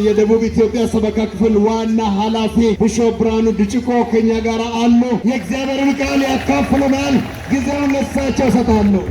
የደቡብ ኢትዮጵያ ሰበካ ክፍል ዋና ኃላፊ ቢሾፕ ብርሃኑ ድጭቆ ከኛ ጋር አሉ። የእግዚአብሔርን ቃል ያካፍሉናል። ጊዜውን ለሳቸው እሰጣለሁ።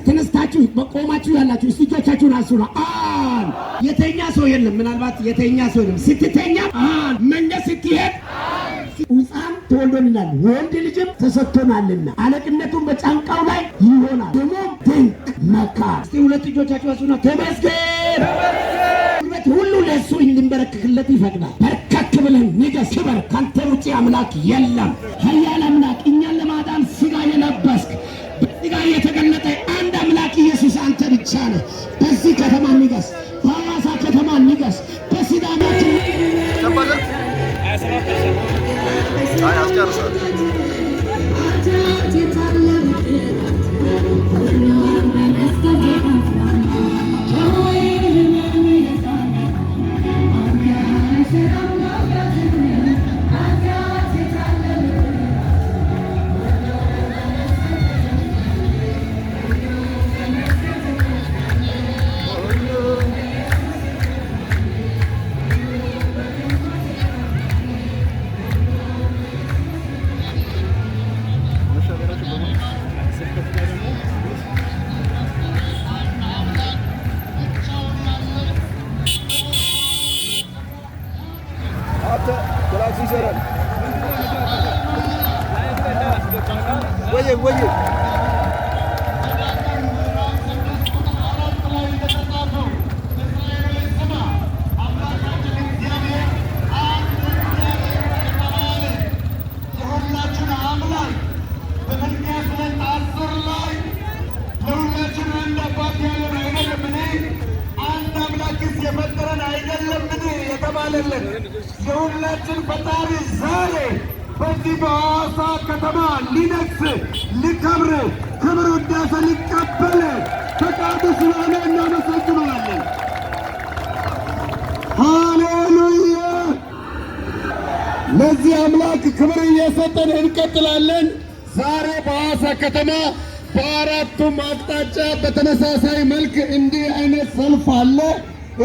ተነስታችሁ በቆማችሁ ያላችሁ እጆቻችሁን አንሱና የተኛ ሰው የለም። ምናልባት የተኛ ሰው የለም። ስትተኛ መንገድ ስትሄድ ሕፃን ተወልዶልናል፣ ወንድ ልጅም ተሰጥቶናልና አለቅነቱን በጫንቃው ላይ ይሆናል። ደግሞ ድንቅ መካር። እስቲ ሁለት እጆቻችሁ አንሱና ተመስገን። ጉልበት ሁሉ ለእሱ እንድንበረከክለት ይፈቅዳል። በርከክ ብለን ንገስ፣ ክበር። ካንተ ውጪ አምላክ የለም። ኃያል አምላክ እኛን ለማዳን ሥጋ የለበስክ በሥጋ የተገለጠ አንድ አምላክ ኢየሱስ አንተ ብቻ ነህ። በዚህ ከተማ ንገስ፣ በሐዋሳ ከተማ ንገስ፣ በሲዳማ የሁላችን ፈጣሪ ዛሬ በዚህ በሐዋሳ ከተማ ሊነግስ ሊከብር ክብር ውዳሴ ሊቀበል ፈቃዱ ስለሆነ እናመሰግነዋለን። ሃሌሉያ! ለዚህ አምላክ ክብር እየሰጠን እንቀጥላለን። ዛሬ በሐዋሳ ከተማ በአራቱም አቅጣጫ በተመሳሳይ መልክ እንዲህ አይነት ሰልፍ አለ።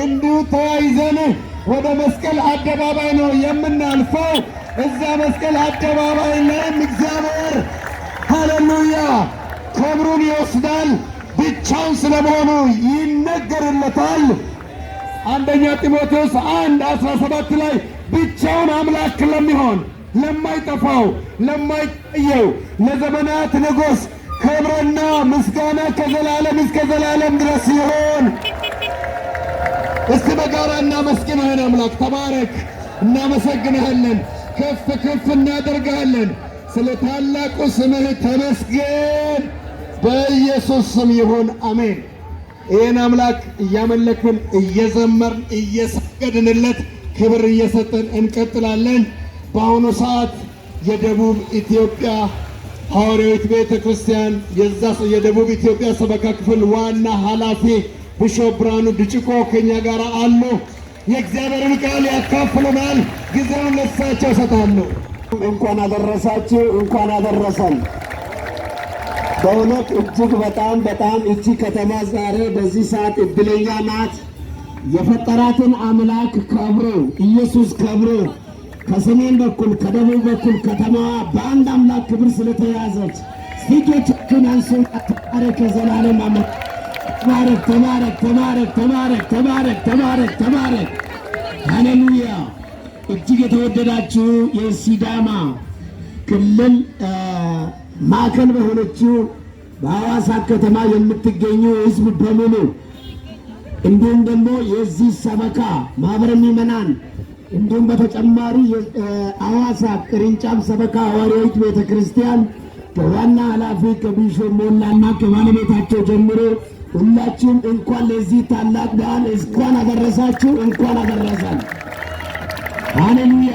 እንዲሁ ተያይዘን ወደ መስቀል አደባባይ ነው የምናልፈው። እዛ መስቀል አደባባይ ላይም እግዚአብሔር ሃሌሉያ ክብሩን ይወስዳል። ብቻውን ስለመሆኑ ይነገርለታል። አንደኛ ጢሞቴዎስ 1:17 ላይ ብቻውን አምላክ ለሚሆን ለማይጠፋው ለማይቀየው ለዘመናት ንጉሥ ክብርና ምስጋና ከዘላለም እስከ ዘላለም ድረስ ይሁን። እስቲ በጋራ እናመስግንህን አምላክ። ተባረክ፣ እናመሰግንሃለን፣ ከፍ ከፍ እናደርግሃለን። ስለ ታላቁ ስምህ ተመስገን። በኢየሱስ ስም ይሁን አሜን። ይህን አምላክ እያመለክን እየዘመርን እየሰገድንለት ክብር እየሰጠን እንቀጥላለን። በአሁኑ ሰዓት የደቡብ ኢትዮጵያ ሐዋርያዊት ቤተ ክርስቲያን የደቡብ ኢትዮጵያ ሰበካ ክፍል ዋና ኃላፊ ቢሾፕ ብርሃኑ ድጭቆ ከኛ ጋር አሉ። የእግዚአብሔርን ቃል ያካፍሉናል። ጊዜውን ለሳቸው እሰጣለሁ። እንኳን አደረሳችሁ፣ እንኳን አደረሰን። በእውነት እጅግ በጣም እቺ ከተማ ዛሬ በዚህ ሰዓት እድለኛ ናት። የፈጠራትን አምላክ ከብሮ ኢየሱስ ከብሮ ከሰሜን በኩል ከደቡብ በኩል ከተማዋ በአንድ አምላክ ክብር ስለተያዘች እጆቻችሁን አንሱና ተባረክ የዘላለም አምላክ ተባረክ ተባረክ ተባረክ ተባረክ ተባረክ ተባረክ ተባረክ። ሃሌሉያ! እጅግ የተወደዳችሁ የሲዳማ ክልል ማዕከል በሆነችው በሐዋሳ ከተማ የምትገኙ ሕዝብ በሙሉ እንዲሁም ደግሞ የዚህ ሰበካ ማኅበረ ምዕመናን እንዲሁም በተጨማሪ የሐዋሳ ቅርንጫፍ ሰበካ ሐዋርያዊት ቤተ ክርስቲያን ከዋና ኃላፊ ከቢሾፕ ሞላና ከባለቤታቸው ጀምሮ ሁላችሁም እንኳን ለዚህ ታላቅ በዓል እንኳን አደረሳችሁ፣ እንኳን አደረሰን። ሃሌሉያ!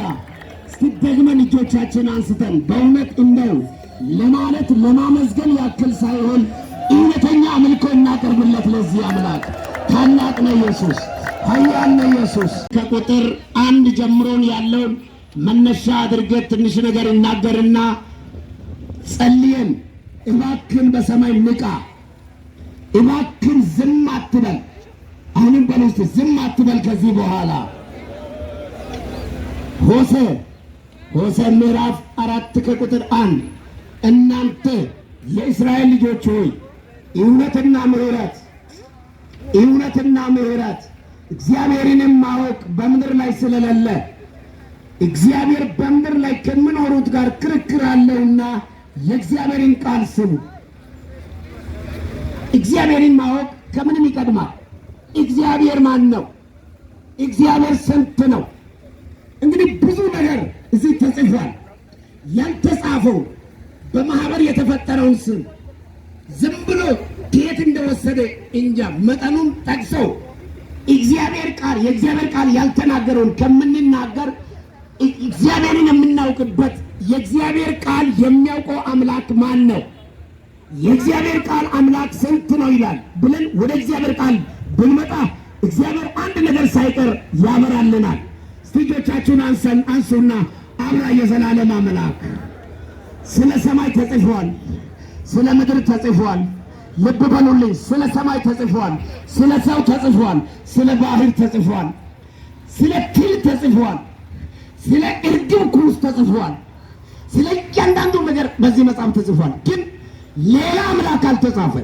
እስቲ ደግመን እጆቻችን አንስተን በእውነት እንደው ለማለት ለማመስገን ያክል ሳይሆን እውነተኛ አምልኮ እናቀርብለት ለዚህ አምላክ። ታላቅ ነው ኢየሱስ፣ ኃያል ነው ኢየሱስ። ከቁጥር 1 ጀምሮን ያለውን መነሻ አድርገን ትንሽ ነገር እናገርና ጸልየን እባክን በሰማይ ንቃ፣ እባክን ዝም አትበል። አሁንም በልስት ዝም አትበል። ከዚህ በኋላ ሆሴዕ ምዕራፍ 4 ከቁጥር 1 እናንተ የእስራኤል ልጆች ሆይ እውነትና ምሕረት እግዚአብሔርንም ማወቅ በምድር ላይ ስለሌለ እግዚአብሔር በምድር ላይ ከሚኖሩት ጋር ክርክር አለውና የእግዚአብሔርን ቃል ስሙ። እግዚአብሔርን ማወቅ ከምንም ይቀድማል። እግዚአብሔር ማን ነው? እግዚአብሔር ስንት ነው? እንግዲህ ብዙ ነገር እዚህ ተጽፏል። ያልተጻፈው በማህበር የተፈጠረውን ስም ዝም ብሎ ከየት እንደወሰደ እንጃ መጠኑን ጠቅሰው የእግዚአብሔር ቃል ያልተናገረውን ከምንናገር እግዚአብሔርን የምናውቅበት የእግዚአብሔር ቃል የሚያውቀው አምላክ ማን ነው? የእግዚአብሔር ቃል አምላክ ስንት ነው ይላል ብለን ወደ እግዚአብሔር ቃል ብንመጣ እግዚአብሔር አንድ ነገር ሳይቀር ያበራልናል። እጆቻችሁን አንሱና አብራ የዘላለም አምላክ ስለ ሰማይ ተጽፏል፣ ስለ ምድር ተጽፏል። ልብ በሉልኝ። ስለ ሰማይ ተጽፏል፣ ስለ ሰው ተጽፏል፣ ስለ ባህር ተጽፏል፣ ስለ ትል ተጽፏል፣ ስለ እርግብ ኩስ ተጽፏል። ስለ እያንዳንዱ ነገር በዚህ መጽሐፍ ተጽፏል። ግን ሌላ አምላክ አልተጻፈ።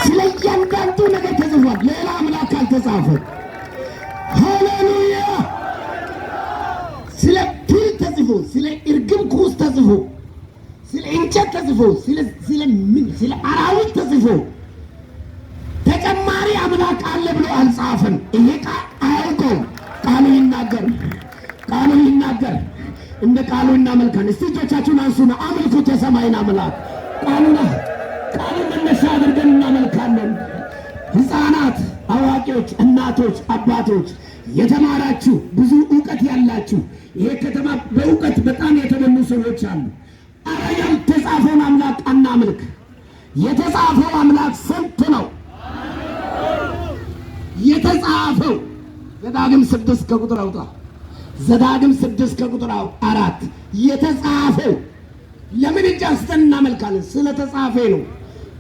ስለ እያንዳንዱ ነገር ተጽፏል፣ ሌላ አምላክ አልተጻፈ። ሃሌሉያ! ስለ ትል ተጽፎ፣ ስለ እርግብ ኩስ ተጽፎ፣ ስለ እንጨት ተጽፎ፣ ስለ አራዊት ተጽፎ ተጨማሪ አምላክ አለ ብሎ አልጻፈም። ይሄ ቃል አያውቀውም። ቃሉ ይናገር እንደ ቃሉ እናመልካለን። እስቲ እጆቻችሁን አንሱና አምልኩት የሰማይን አምላክ። ቃሉን መነሻ አድርገን እናመልካለን። ሕፃናት፣ አዋቂዎች፣ እናቶች፣ አባቶች፣ የተማራችሁ ብዙ እውቀት ያላችሁ ይሄ ከተማ በእውቀት በጣም የተሞሉ ሰዎች አሉ። አረ ያልተጻፈውን አምላክ አናምልክ። የተጻፈው አምላክ ስንት ነው? የተጻፈው ዘዳግም 6 ከቁጥር አውጣ። ዘዳግም 6 ከቁጥር 4 የተጻፈው ለምን እጅ አንስተን እናመልካለን? ስለተጻፈ ነው።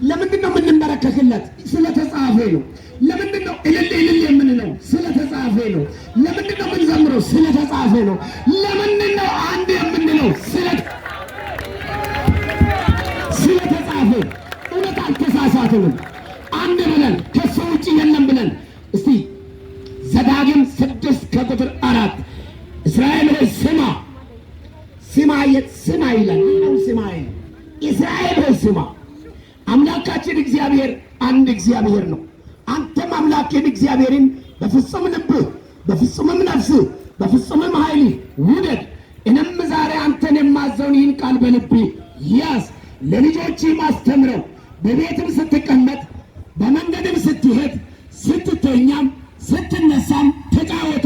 ለምንድን ነው የምንመረከክለት? ስለተጻፈ ነው። ለምንድን ነው እልል የምንለው? ስለተጻፈ ነው። ለምንድን ነው የምንዘምረው? ስለተጻፈ ነው። ለምንድን ነው አንድ የምንለው? ስለተጻፈ። እውነት አልተሳሳትንም። አንድ ብለን ከሱ ውጭ የለም ብለን እስቲ ዘዳግም 6 ከቁጥር 4 እስራኤል ሆይ ስማ ይላል። ስማ እስራኤል ሆይ ስማ፣ አምላካችን እግዚአብሔር አንድ እግዚአብሔር ነው። አንተም አምላክን እግዚአብሔርን በፍጹም ልብህ፣ በፍጹምም ነፍስህ፣ በፍጹምም ኃይልህ ውደድ። እኔም ዛሬ አንተን የማዘውን ይህን ቃል በልብህ ያዝ፣ ለልጆችህም አስተምረው። በቤትም ስትቀመጥ፣ በመንገድም ስትሄድ፣ ስትተኛም ስትነሳም ተጫወቱ።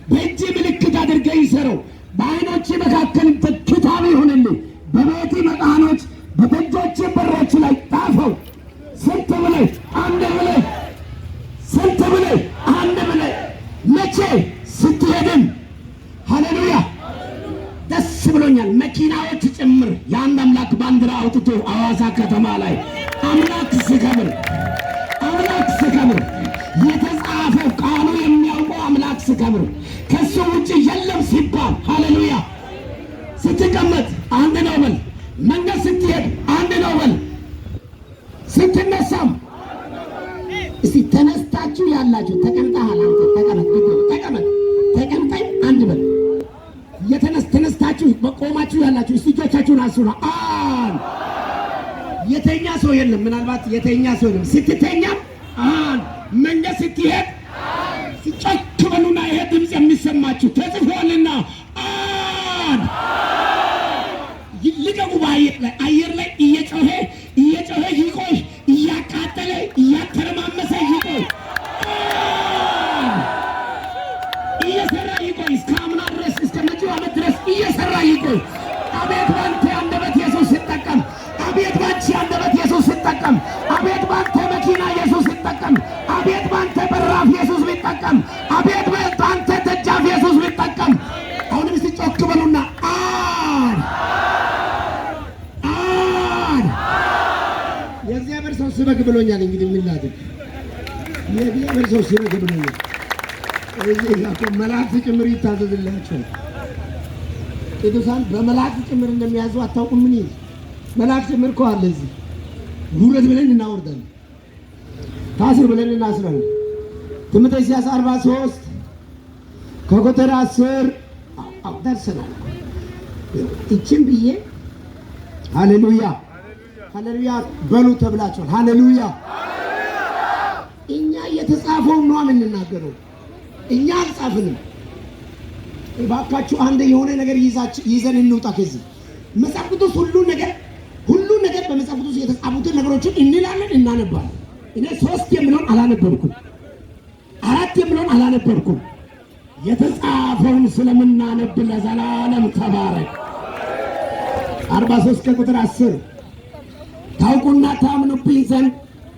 በእጅ ምልክት አድርገህ ይሰረው። በዓይኖች መካከል ክታብ ይሁንልህ። በቤት መቃኖች፣ በደጆች በሮች ላይ ጣፈው። ስንት ብለህ? አንድ ብለህ። ስንት ብለህ? አንድ ብለህ። መቼ? ስትሄድም። ሃሌሉያ! ደስ ብሎኛል። መኪናዎች ጭምር የአንድ አምላክ ባንዲራ አውጥቶ አዋሳ ከተማ ላይ አምላክ ሲከብር የተጻፈው ቃሉ የሚያውቀው አምላክ ሲከብር ከሱ ውጭ የለም ሲባል፣ ሃሌሉያ! ስትቀመጥ አንድ ነው በል። መንገድ ስትሄድ አንድ ነው በል። ስትነሳም እስቲ ተነስታችሁ ያላችሁ ተቀምጠሃል። አንተ ተቀምጠኝ አንድ በል። ተነስታችሁ በቆማችሁ ያላችሁ እስቲ እጆቻችሁን አንሱና የተኛ ሰው የለም። ምናልባት የተኛ ሰው የለም። ስትተኛም መንገድ ስትሄድ ጮክ በሉና ይሄ ድምፅ የሚሰማችሁ ተጽፏልና ልቀቁ። አየር ላይ እየጮኸ ይቆይ፣ እያቃጠለ እያተረማመሰ ይቆይ፣ እየሰራ ይቆይ። እስከ አምና ድረስ እስከ መጪው ዓመት ድረስ እየሰራ ይቆይ። አቤት ባንተ አንደበት ኢየሱስ ሲጠቀም፣ አቤት ባንቺ አንደበት ኢየሱስ ሲጠቀም፣ አቤት ባንተ መኪና ኢየሱስ ሲጠቀም፣ አቤት ባንተ በራፍ ኢየሱስ ቢጠቀም፣ አቤት ባንተ ደጃፍ ኢየሱስ ቢጠቀም። አሁንም ሲጮክ በሉና የእግዚአብሔር ሰው ስበክ ብሎኛል። እንግዲህ ምን ላድርግ? የእግዚአብሔር ሰው ስበክ ብሎኛል። መላእክት ጭምር ይታዘዝላቸዋል። ቅዱሳን በመላእክት ጭምር እንደሚያዙ አታውቁም? ምን ይል መላእክት ጭምር እኮ አለ እዚህ። ውረድ ብለን እናወርዳለን፣ ታስር ብለን እናስራለን። ትንቢተ ኢሳይያስ 43 ከቁጥር 10 ደርሰናል። እቺም ብዬ ሃሌሉያ ሃሌሉያ በሉ ተብላችኋል። ሃሌሉያ። እኛ የተጻፈውን ነው የምንናገረው፣ እኛ አልጻፍንም። እባካችሁ አንድ የሆነ ነገር ይዘን እንውጣ ከዚህ መጽሐፍ ቅዱስ። ሁሉ ነገር በመጽሐፍ ቅዱስ የተጻፉትን ነገሮችን እንላለን፣ እናነባለን። እኔ 3 የሚለውን አላነበብኩም፣ 4 የሚለውን አላነበብኩም። የተጻፈውን ስለምናነብ ለዘላለም ተባረክ። 43 ከቁጥር 10 ታውቁና ታምኑብኝ ዘንድ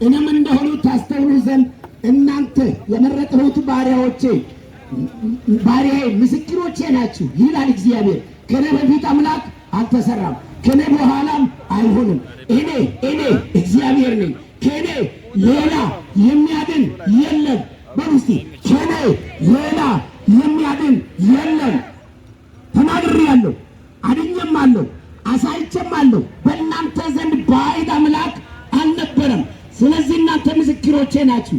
እኔም እንደሆኑ ታስተውሉ ዘንድ እናንተ የመረጥሁት ባሪያዬ ምስክሮቼ ናችሁ ይላል እግዚአብሔር። ከኔ በፊት አምላክ አልተሰራም፣ ከኔ በኋላም አይሆንም። እኔ እግዚአብሔር ነኝ፣ ከኔ ሌላ የሚያድን የለም። በውስጤ ከኔ ሌላ የሚያድን የለም። ተናግሬአለሁ፣ አድኜማለሁ፣ አሳይቼማለሁ። በእናንተ ዘንድ ባዕድ አምላክ አልነበረም። ስለዚህ እናንተ ምስክሮቼ ናችሁ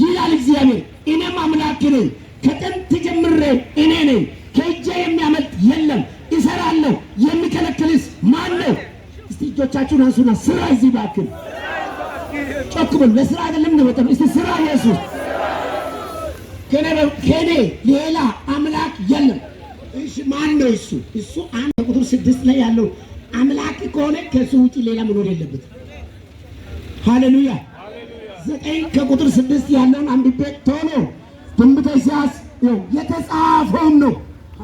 ይላል እግዚአብሔር። እኔም አምላክ ነኝ፣ ከጥንት ጀምሬ እኔ ነኝ። ከእጄ የሚያመልጥ የለም። እሰራለሁ፣ የሚከለክልስ ማን ነው? እስቲ እጆቻችሁን አንሱና ስራ። እዚህ ባክን ጮክ በሉ። ለስራ አይደለም ነው በጣም እስቲ ስራ። ኢየሱስ ከኔ ሌላ አምላክ የለም። እሺ ማን ነው እሱ? እሱ አንድ ቁጥር 6 ላይ ያለው አምላክ ከሆነ ከሱ ውጪ ሌላ መኖር የለበትም። ሃሌሉያ። 9 ከቁጥር 6 ያለውን አንብቤ ቶሎ ትንቢተ ኢሳይያስ የተጻፈውን ነው።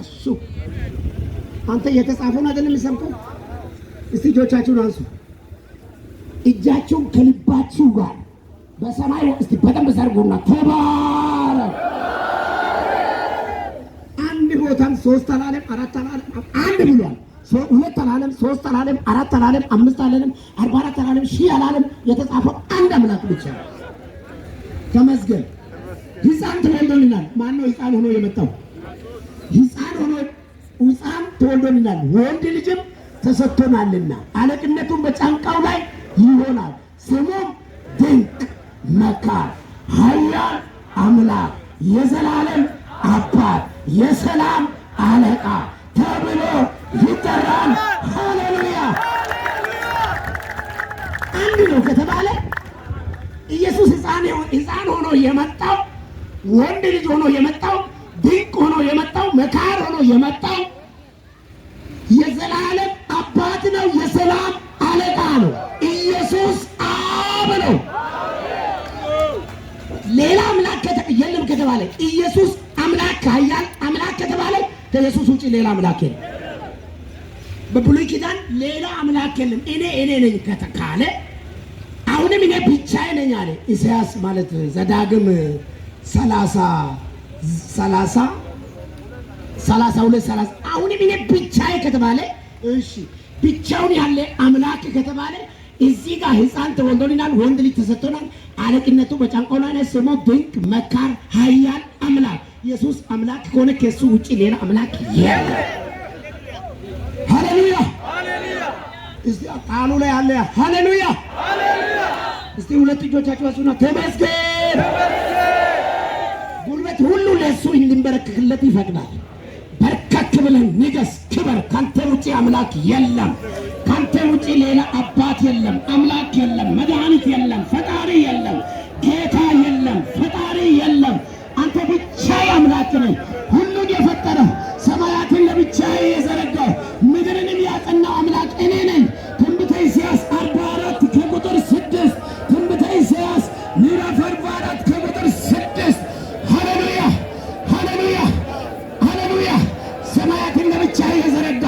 እሱ አንተ የተጻፈውን አይደለም የሰምከው? እስቲ እጆቻችሁን አንሱ። እጃችሁን ከልባችሁ ጋር በሰማይ እስቲ በደንብ ዘርጉና ተባረክ። አንድ ቦታም 3 አላለም 4 አላለም፣ አንድ ብሏል። 2 አላለም፣ 3 አላለም፣ 4 አላለም፣ 5 አላለም፣ 44 አላለም፣ 1000 አላለም። የተጻፈው አንድ አምላክ ብቻ ነው። ተመስገን። ሕፃን ተወልዶልናል። ማን ነው ሕፃን ሆኖ የመጣው? ሕፃን ተወልዶልናል፣ ወንድ ልጅም ተሰጥቶናልና አለቅነቱን በጫንቃው ላይ ይሆናል። ስሙም ድንቅ መካር፣ ኃያል አምላክ፣ የዘላለም አባት፣ የሰላም አለቃ ተብሎ ይጠራል። ሃሌሉያ። አንድ ነው ከተባለ ኢየሱስ ሕፃን ሆኖ የመጣው፣ ወንድ ልጅ ሆኖ የመጣው፣ ድንቅ ሆኖ የመጣው፣ መካር ሆኖ የመጣው የዘላለም አባት ነው፣ የሰላም አለቃ ነው። ኢየሱስ አብ ነው። ሌላ አምላክ የለም ከተባለ ኢየሱስ አምላክ ኃያል አምላክ ከተባለ ከኢየሱስ ውጪ ሌላ አምላክ የለም። በብሉይ ኪዳን ሌላ አምላክ የለም። እኔ ነኝ ከተካለ አሁንም እኔ ብቻዬ ነኝ አለ ኢሳይያስ። ማለት ዘዳግም 32 አሁንም እኔ ብቻዬ ከተባለ እሺ፣ ብቻውን ያለ አምላክ ከተባለ እዚህ ጋር ሕፃን ተወልዶልናል፣ ወንድ ልጅ ተሰጥቶናል፣ አለቅነቱ በጫንቃው ላይ ነው። ስሙ ድንቅ መካር፣ ኃያል አምላክ። ኢየሱስ አምላክ ከሆነ ከሱ ውጪ ሌላ አምላክ የለም። ሃሌሉያ። እስቲ ቃሉ ላይ አለ ሃሌሉያ። እስቲ ሁለት እጆቻችሁ አሱና ተመስገን። ጉልበት ሁሉ ለሱ እንዲንበረከክለት ይፈቅዳል። በርከክ ብለን ንገስ፣ ክበር። ካንተ ውጪ አምላክ የለም። ካንተ ውጪ ሌላ አባት የለም፣ አምላክ የለም፣ መድኃኒት የለም፣ ፈጣሪ የለም፣ ጌታ የለም፣ ፈጣሪ የለም። አንተ ብቻ አምላክ ነህ። ሁሉን የፈጠረው ሰማያትን ለብቻዬ የዘረጋው ምድርንም ያጸናው አምላክ እኔ ነኝ። ትንቢተ ኢሳይያስ 44 ከቁጥር 6 ትንቢተ ኢሳይያስ ምዕራፍ 44 ከቁጥር 6 ሃሌሉያ ሃሌሉያ ሃሌሉያ። ሰማያትን ለብቻዬ የዘረጋ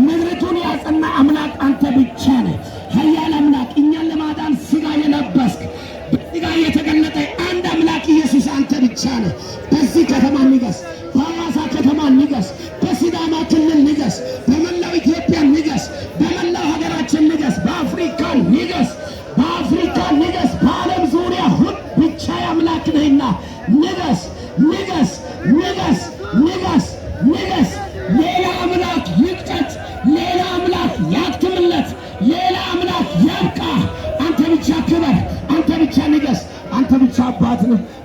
ምድሪቱን ያጸና አምላክ አንተ ብቻ ነህ። ኃያል አምላክ፣ እኛን ለማዳን ሥጋ የለበስክ በሥጋ የተገለጠ አንድ አምላክ ኢየሱስ አንተ ብቻ ነህ። በዚህ ከተማ ንገስ፣ በሐዋሳ ከተማ ንገስ፣ በሲዳማ ክልል ንገስ፣ በመላው ኢትዮጵያ ንገስ፣ በመላው ሀገራችን ንገስ፣ በአፍሪካ ንገስ፣ በዓለም ዙሪያ ሁሉ ብቻ አምላክ ነህና ንገስ ንገስ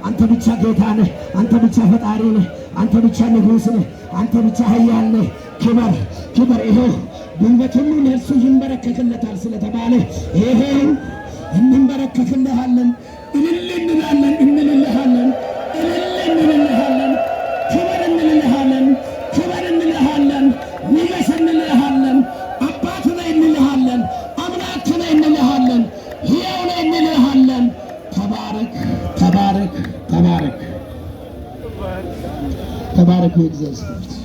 አንተ ብቻ ጌታ ነህ። አንተ ብቻ ፈጣሪ ነህ። አንተ ብቻ ንጉሥ ነህ። አንተ ብቻ ኃያል ነህ። ክበር ክበር። ይኸው ጉልበት ሁሉ ለእርሱ ይንበረከክለታል ስለተባለ ይኸው እንንበረከክልሃለን፣ እልል እንላለን፣ እንልልሃለን፣ እልል እንልልሃለን፣ ክበር እንልልሃለን፣ ክበር እንልሃለን፣ ንገስ እንልሃለን፣ አባት ነህ እንልሃለን፣ አምላክ ነህ እንልሃለን፣ ሕያው ነህ እንልሃለን። ተባረክ ተባረክ ተባረክ ተባረክ። የእግዚአብሔር